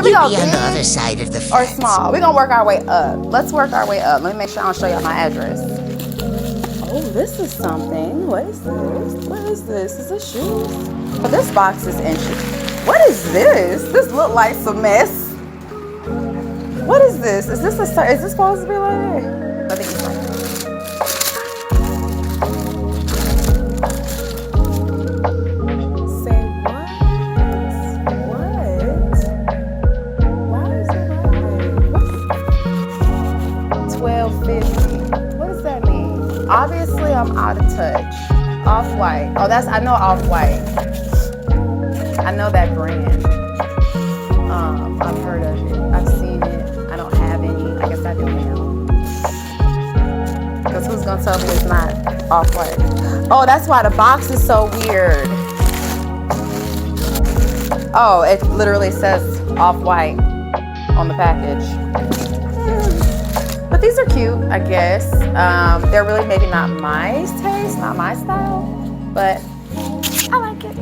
Should we You go be on the big other side of the or fence. small? We're gonna work our way up. Let's work our way up. Let me make sure I don't show y'all my address. Oh, this is something. What is this? What is this? Is this shoes? Oh, this box is inches. What is this? This look like some mess. What is this? Is this supposed to be like that? I think it's like that. Say what? What? Why is it like that? $12.50. What does that mean? Obviously, I'm out of touch. Off-White. Oh, I know Off-White. I know that brand. I've heard of it. I've seen it. I don't have any. I guess I do now. Because who's gonna tell me it's not Off-White? Oh, that's why the box is so weird. Oh, it literally says Off-White on the package. But these are cute, I guess. They're really maybe not my taste, not my style, but I like it.